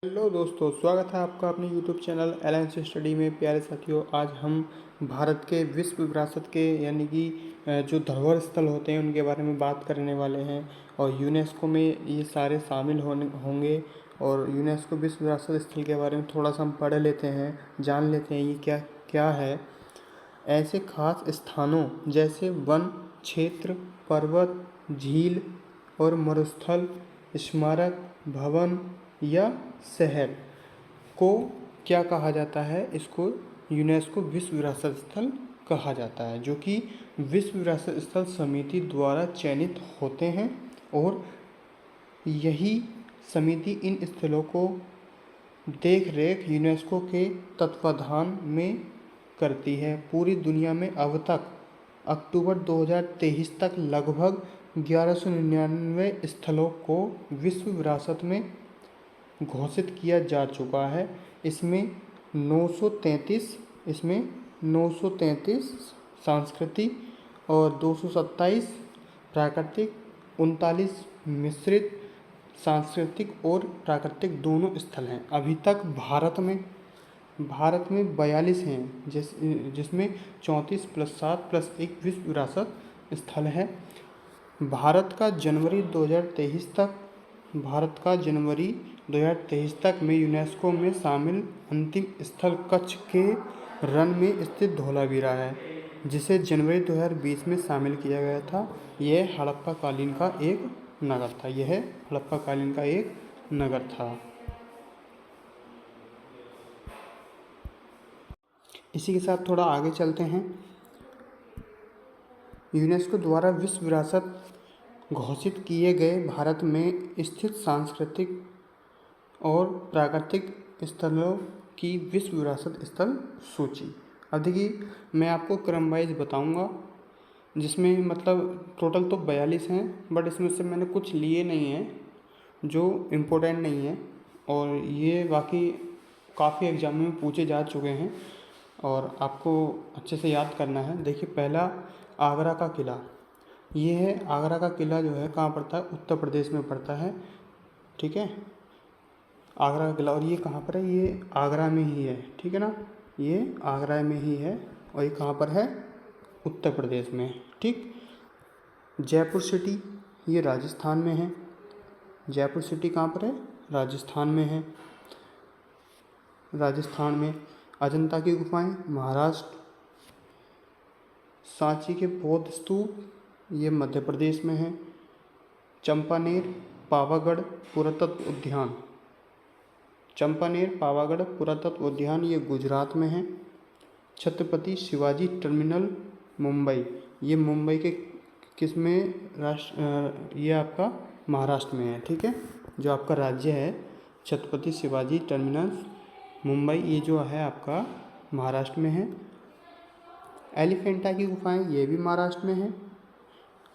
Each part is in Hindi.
हेलो दोस्तों, स्वागत है आपका अपने यूट्यूब चैनल एलायंस स्टडी में। प्यारे साथियों, आज हम भारत के विश्व विरासत के यानी कि जो धरोहर स्थल होते हैं उनके बारे में बात करने वाले हैं। और यूनेस्को में ये सारे शामिल होंगे। और यूनेस्को विश्व विरासत स्थल के बारे में थोड़ा सा हम पढ़ लेते हैं, जान लेते हैं ये क्या क्या है। ऐसे खास स्थानों जैसे वन क्षेत्र, पर्वत, झील और मरुस्थल, स्मारक, भवन या शहर को क्या कहा जाता है? इसको यूनेस्को विश्व विरासत स्थल कहा जाता है, जो कि विश्व विरासत स्थल समिति द्वारा चयनित होते हैं। और यही समिति इन स्थलों को देख रेख यूनेस्को के तत्वाधान में करती है। पूरी दुनिया में अब तक अक्टूबर 2023 तक लगभग 1199 स्थलों को विश्व विरासत में घोषित किया जा चुका है। इसमें 933 सांस्कृतिक और 227 प्राकृतिक, 39 मिश्रित सांस्कृतिक और प्राकृतिक दोनों स्थल हैं। अभी तक भारत में 42 हैं, जिसमें 34 + 7 + 1 विश्व विरासत स्थल है। भारत का जनवरी 2023 तक में यूनेस्को में शामिल अंतिम स्थल कच्छ के रण में स्थित धौलावीरा है, जिसे जनवरी 2020 में शामिल किया गया था। यह हड़प्पा कालीन का एक नगर था। इसी के साथ थोड़ा आगे चलते हैं। यूनेस्को द्वारा विश्व विरासत घोषित किए गए भारत में स्थित सांस्कृतिक और प्राकृतिक स्थलों की विश्व विरासत स्थल सूची। अब देखिए, मैं आपको क्रम वाइज बताऊंगा, जिसमें मतलब टोटल तो 42 हैं, बट इसमें से मैंने कुछ लिए नहीं हैं जो इम्पोर्टेंट नहीं है। और ये बाकी काफ़ी एग्जाम में पूछे जा चुके हैं और आपको अच्छे से याद करना है। देखिए, पहला आगरा का किला। ये है आगरा का किला, जो है कहाँ पड़ता है? उत्तर प्रदेश में पड़ता है। ठीक है, आगरा का किला। और ये कहाँ पर है? ये आगरा में ही है, ठीक है ना। ये आगरा में ही है और ये कहाँ पर है? उत्तर प्रदेश में। ठीक। जयपुर सिटी, ये राजस्थान में है। जयपुर सिटी कहाँ पर है? राजस्थान में है। राजस्थान में अजंता की गुफाएं, महाराष्ट्र। सांची के बौद्ध स्तूप, ये मध्य प्रदेश में है। चंपानेर पावागढ़ पुरातत्व उद्यान, ये गुजरात में है। छत्रपति शिवाजी टर्मिनल मुंबई, ये मुंबई के किस में ये आपका महाराष्ट्र में है। ठीक है, जो आपका राज्य है छत्रपति शिवाजी टर्मिनल मुंबई, ये जो है आपका महाराष्ट्र में है। एलिफेंटा की गुफाएं, ये भी महाराष्ट्र में है।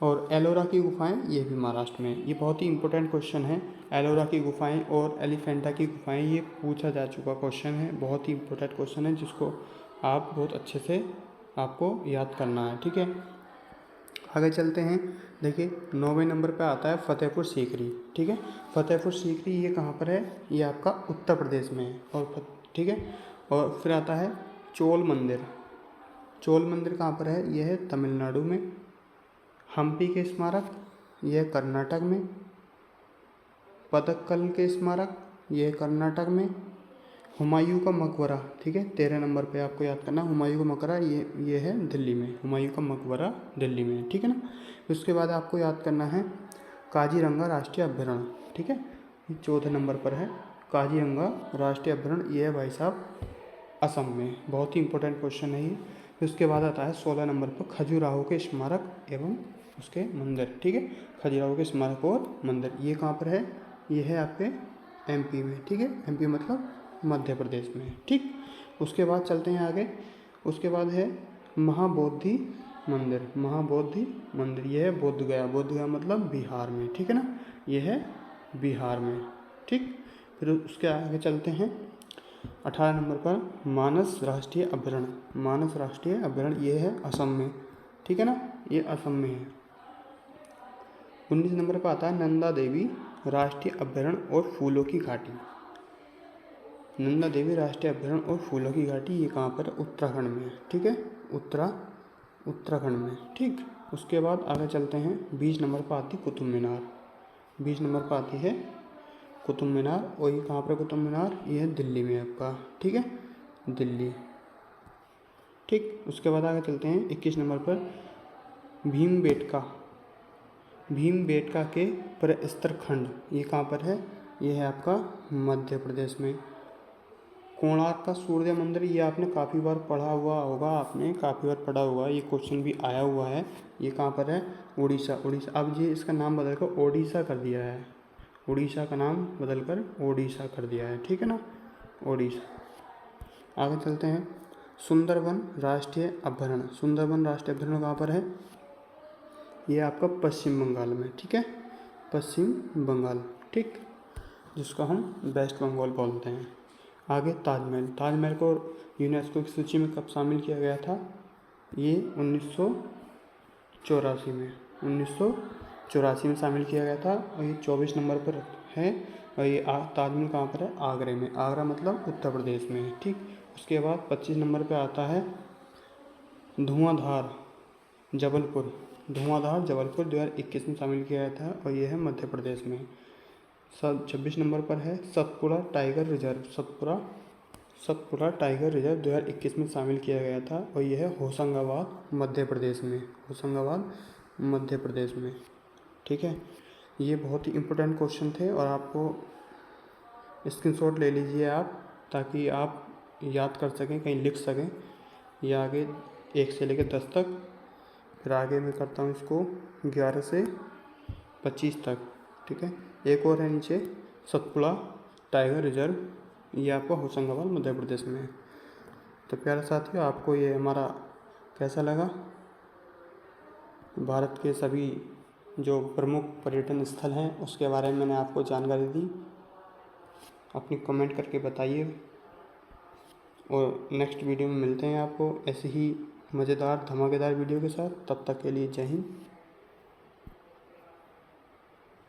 और एलोरा की गुफाएं, ये भी महाराष्ट्र में। ये बहुत ही इंपॉर्टेंट क्वेश्चन है। एलोरा की गुफाएं और एलिफेंटा की गुफाएं, ये पूछा जा चुका क्वेश्चन है। बहुत ही इंपॉर्टेंट क्वेश्चन है, जिसको आप बहुत अच्छे से आपको याद करना है। ठीक है, आगे चलते हैं। देखिए, 9वें नंबर पे आता है फतेहपुर सीकरी। ठीक है, फतेहपुर सीकरी ये कहाँ पर है? ये आपका उत्तर प्रदेश में है। और ठीक है, और फिर आता है चोल मंदिर। चोल मंदिर कहाँ पर है? यह है तमिलनाडु में। हम्पी के स्मारक, यह कर्नाटक में। पदक्कल के स्मारक, यह कर्नाटक में। हुमायूं का मकबरा, ठीक है, 13 नंबर पे आपको याद करना। हुमायूं का मकबरा ये है दिल्ली में। हुमायूं का मकबरा दिल्ली में, ठीक है ना। उसके बाद आपको याद करना है काजीरंगा राष्ट्रीय अभ्यारण्य। ठीक है, ये 14 नंबर पर है काजीरंगा राष्ट्रीय अभ्यारण्य। ये है भाई साहब असम में। बहुत ही इंपॉर्टेंट क्वेश्चन है ये। उसके बाद आता है 16 नंबर पर खजुराहो के स्मारक एवं उसके मंदिर। ठीक है, खजुराहो के स्मारक और मंदिर, ये कहाँ पर है? ये है आपके एमपी में। ठीक है, एमपी मतलब मध्य प्रदेश में। ठीक, उसके बाद चलते हैं आगे। उसके बाद है महाबोधि मंदिर। महाबोधि मंदिर, ये है बोध गया। बोध गया मतलब बिहार में। ठीक है ना, ये है बिहार में। ठीक, फिर उसके आगे चलते हैं 18 नंबर पर मानस राष्ट्रीय अभ्यारण्य। मानस राष्ट्रीय अभ्यारण्य, ये है असम में। ठीक है ना, ये असम में है। 19 नंबर पर आता है नंदा देवी राष्ट्रीय अभ्यारण्य और फूलों की घाटी। नंदा देवी राष्ट्रीय अभ्यारण्य और फूलों की घाटी ये कहाँ पर है? उत्तराखंड में है। ठीक है, उत्तराखंड में। ठीक, उसके बाद आगे चलते हैं। 20 नंबर पर आती कुतुब मीनार। 20 नंबर पर आती है कुतुब मीनार, और ये कहाँ पर है कुतुब मीनार? ये है दिल्ली में आपका। ठीक है, दिल्ली। ठीक, उसके बाद आगे चलते हैं 21 नंबर पर भीमबेटका के प्रस्तर खंड, ये कहाँ पर है? ये है आपका मध्य प्रदेश में। कोणार्क का सूर्य मंदिर, ये आपने काफ़ी बार पढ़ा हुआ होगा, आपने काफ़ी बार पढ़ा हुआ है, ये क्वेश्चन भी आया हुआ है। ये कहाँ पर है? उड़ीसा। अब ये इसका नाम बदलकर ओडिशा कर दिया है। उड़ीसा का नाम बदलकर ओडिशा कर दिया है। ठीक है ना, ओडिशा। आगे चलते हैं। सुंदरबन राष्ट्रीय अभयारण्य। सुंदरबन राष्ट्रीय अभयारण्य कहाँ पर है? ये आपका पश्चिम बंगाल में। ठीक है, पश्चिम बंगाल। ठीक, जिसको हम वेस्ट बंगाल बोलते हैं। आगे ताजमहल। ताजमहल को यूनेस्को की सूची में कब शामिल किया गया था? ये 1984 में। 1984 में शामिल किया गया था, और ये 24 नंबर पर है। और ये ताजमहल कहाँ पर है? आगरे में। आगरा मतलब उत्तर प्रदेश में है। ठीक, उसके बाद 25 नंबर पर आता है धुआंधार जबलपुर। धुआंधार जबलपुर 2021 में शामिल किया गया था, और ये है मध्य प्रदेश में। 26 नंबर पर है Satpura tiger reserve. Satpura tiger reserve 2021 में शामिल किया गया था, और यह है होशंगाबाद मध्य प्रदेश में। होशंगाबाद मध्य प्रदेश में। ठीक है, ये बहुत ही इम्पोर्टेंट क्वेश्चन थे, और आपको स्क्रीनशॉट ले लीजिए आप, ताकि आप याद कर सकें, कहीं लिख सकें। ये आगे 1 से लेकर 10 तक, फिर आगे मैं करता हूँ इसको 11 से 25 तक। ठीक है, एक और है नीचे सतपुड़ा टाइगर रिजर्व, ये आपका होशंगाबाद मध्य प्रदेश में है। तो प्यारे साथियों, आपको ये हमारा कैसा लगा? भारत के सभी जो प्रमुख पर्यटन स्थल हैं उसके बारे में मैंने आपको जानकारी दी। अपनी कमेंट करके बताइए, और नेक्स्ट वीडियो में मिलते हैं आपको ऐसे ही मज़ेदार धमाकेदार वीडियो के साथ। तब तक के लिए जय हिंद।